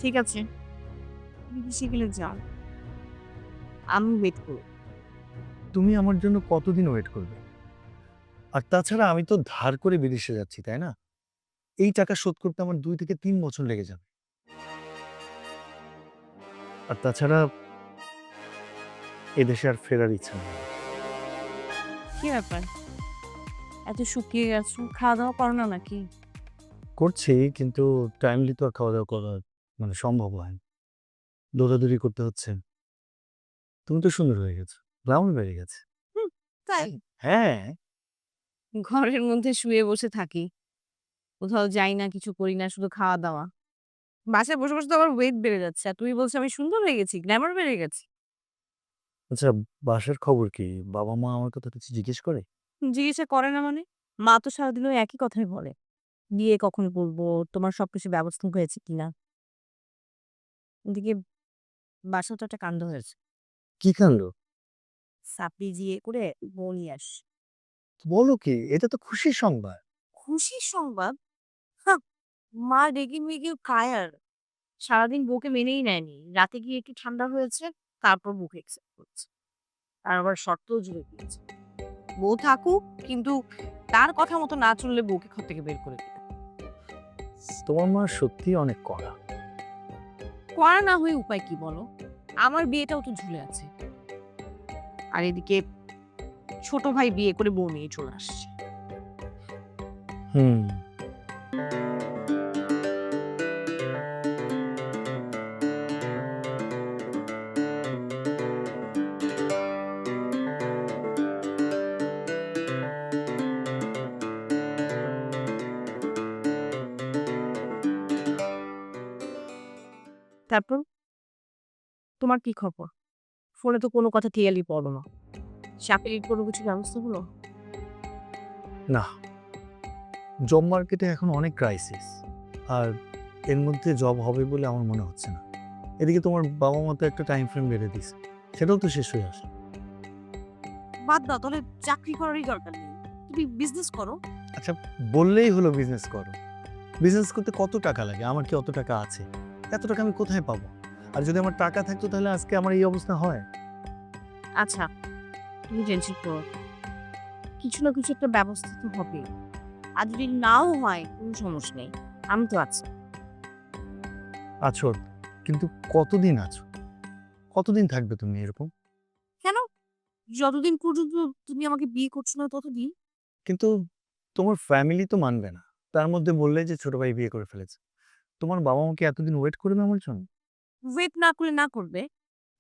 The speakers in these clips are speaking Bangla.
ঠিক আছে, বিদেশে গেলে যাও। আমি ওয়েট করব। তুমি আমার জন্য কতদিন ওয়েট করবে? আর তাছাড়া আমি তো ধার করে বিদেশে যাচ্ছি, তাই না? এই টাকা শোধ করতে আমার ২ থেকে ৩ বছর লেগে যাবে। আর তাছাড়া এদেশে আর ফেরার ইচ্ছা নেই। কি ব্যাপার? এত শুকিয়ে গেছো, খাওয়া-দাওয়া করো না নাকি? করছি, কিন্তু টাইমলি তো আর খাওয়া-দাওয়া করা সম্ভব হয় না। দৌড়াদৌড়ি করতে হচ্ছে। তুমি তো সুন্দর হয়ে গেছো। গ্ল্যামার বেড়ে গেছে। হুম, তাই? হ্যাঁ, ঘরের মধ্যে শুয়ে বসে থাকি। কোথাও যাই না, কিছু করি না, শুধু খাওয়া-দাওয়া। বাসায় বসে, বসে তো আমার ওয়েট বেড়ে যাচ্ছে। আর তুমি বলছো আমি সুন্দর হয়ে গেছি, গ্ল্যামার বেড়ে গেছে। আচ্ছা, বাসার খবর কি? বাবা-মা আমার কথা কিছু জিজ্ঞেস করে? জিজ্ঞাসা করে না মানে? মা তো সারাদিন ওই একই কথাই বলে। বিয়ে কখন করব? তোমার সবকিছু ব্যবস্থা হয়েছে কিনা? ওদিকে বাসাও তো একটা কাণ্ড হয়েছে। কি কাণ্ড? সাপ্লি বিয়ে করে বউ নিয়ে আসছে। বলো কি? এটা তো খুশির সংবাদ। খুশির সংবাদ? হাহ! মা রেগে মেগে কায়ার। সারাদিন বউকে মেনেই নেয়নি। রাতে গিয়ে একটু ঠান্ডা হয়েছে, তারপর বউকে অ্যাকসেপ্ট করেছে। আর আবার শর্তও জুড়ে দিয়েছে। বউ থাকুক, কিন্তু তার কথা মতো না চললে বউকে ঘর থেকে বের করে দিবে। তোমার মা সত্যিই অনেক কড়া। করা না হয়ে উপায় কি বলো? আমার বিয়েটাও তো ঝুলে আছে। আর এদিকে ছোট ভাই বিয়ে করে বউ নিয়ে চলে আসছে। হুম। তারপর তোমার কি খবর? ফোনে তো কোনো কথা ক্লিয়ারলি বলো না। চাকরির কোনো কিছু ব্যবস্থা হলো? না, জব মার্কেটে এখন অনেক ক্রাইসিস। আর এর মধ্যে জব হবে বলে আমার মনে হচ্ছে না। এদিকে তোমার বাবা-মা তো একটা টাইম ফ্রেম বেঁধে দিছে। সেটাও তো শেষ হয়ে আসে। বাদ দাও, তাহলে চাকরি করারই দরকার নেই। তুমি বিজনেস করো। আচ্ছা, বললেই হলো বিজনেস করো। বিজনেস করতে কত টাকা লাগে? আমার কি অত টাকা আছে? এত টাকা আমি কোথায় পাবো? আর যদি আমার টাকা থাকতো তাহলে আজকে আমার এই অবস্থা হয়? আচ্ছা, তুমি টেনশন করো না। কিছু না কিছু একটা ব্যবস্থা তো হবেই। আর যদি নাও হয় কোনো সমস্যা নেই। আমি তো আছি। আছো, কিন্তু কতদিন আছো? কতদিন থাকবে তুমি এরকম? কেন? যতদিন পর্যন্ত তুমি আমাকে বিয়ে করছো না ততদিন। কিন্তু তোমার ফ্যামিলি তো মানবে না। তার মধ্যে বললে যে ছোট ভাই বিয়ে করে ফেলেছে। তোমার বাবা-মা কি এতদিন ওয়েট করবে আমার জন্য? ওয়েট না করলে না করবে।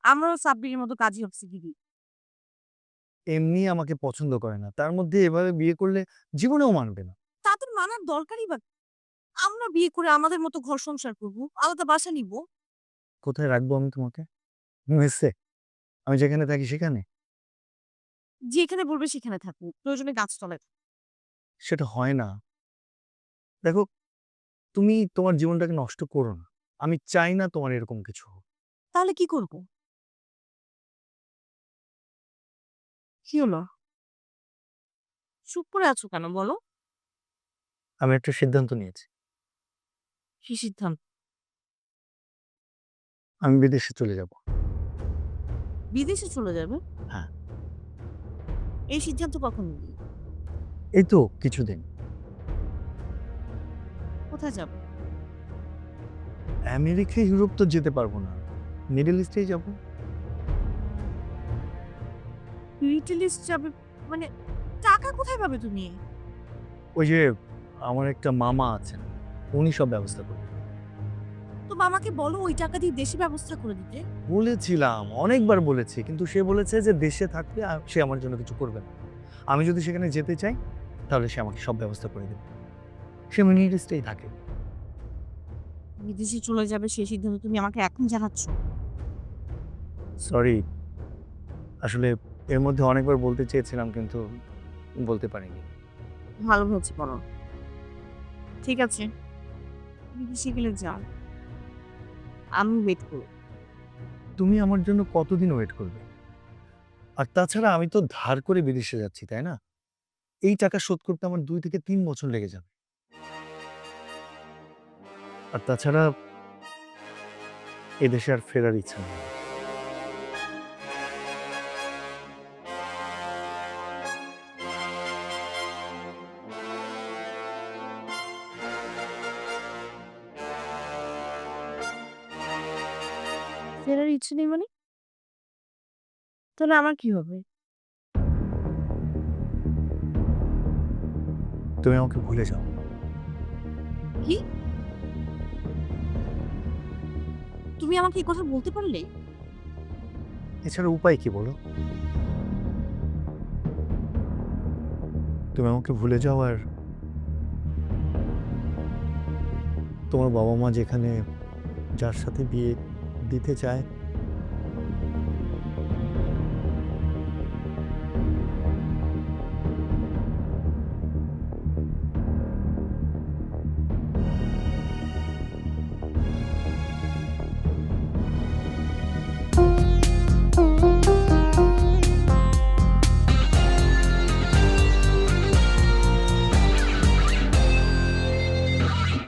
আমরাও সাব্বিরের মতো কাজী অফিসে গিরি। এমনি আমাকে পছন্দ করে না। তার মধ্যে এভাবে বিয়ে করলে জীবনেও মানবে না। তাদের মানার দরকারই বা কি? আমরা বিয়ে করে আমাদের মতো ঘর সংসার করব, আলাদা বাসা নিব। কোথায় রাখবো আমি তোমাকে? মেসে? আমি যেখানে থাকি সেখানে? যেখানে বলবে সেখানে থাকুক। প্রয়োজনে গাছতলায় থাকুক। সেটা হয় না। দেখো, তুমি তোমার জীবনটাকে নষ্ট করো না। আমি চাই না তোমার এরকম কিছু হোক। তাহলে কি করব? কি হলো? চুপ করে আছো কেন বলো? আমি একটা সিদ্ধান্ত নিয়েছি। কি সিদ্ধান্ত? আমি বিদেশে চলে যাব। বিদেশে চলে যাবে? হ্যাঁ, এই সিদ্ধান্ত কখন নিলি? এই তো কিছুদিন। কোথায় যাবে? আমেরিকা, ইউরোপ তো যেতে পারবো না। মিডল ইস্টেই যাব। মিডল ইস্ট যাবে মানে টাকা কোথায় পাবে তুমি? ওই যে আমার একটা মামা আছেন, উনি সব ব্যবস্থা করবেন। তো মামাকে বলো ওই টাকা দিয়ে দেশে ব্যবস্থা করে দিতে। বলেছিলাম, অনেকবার বলেছি। কিন্তু সে বলেছে যে দেশে থাকলে সে আমার জন্য কিছু করবে না। আমি যদি সেখানে যেতে চাই, তাহলে সে আমাকে সব ব্যবস্থা করে দেবে। সে মিডল ইস্টেই থাকে। বিদেশে চলে যাবে সেই সিদ্ধান্ত তুমি আমাকে এখন জানাচ্ছ? সরি, আসলে এর মধ্যে অনেকবার বলতে চেয়েছিলাম কিন্তু বলতে পারিনি। ভালো হচ্ছে বলো। ঠিক আছে, বিদেশে গেলে যাও। আমি ওয়েট করব। তুমি আমার জন্য কতদিন ওয়েট করবে? আর তাছাড়া আমি তো ধার করে বিদেশে যাচ্ছি, তাই না? এই টাকা শোধ করতে আমার ২ থেকে ৩ বছর লেগে যাবে। আর তাছাড়া এদেশে আর ফেরার ইচ্ছা নেই। ফেরার ইচ্ছে নেই মানে? তাহলে আমার কি হবে? তুমি আমাকে ভুলে যাও। কি? তুমি আমাকে এই কথা বলতে পারলে? এছাড়া উপায় কি বলো? তুমি আমাকে ভুলে যাও আর তোমার বাবা-মা যেখানে যার সাথে বিয়ে দিতে চায়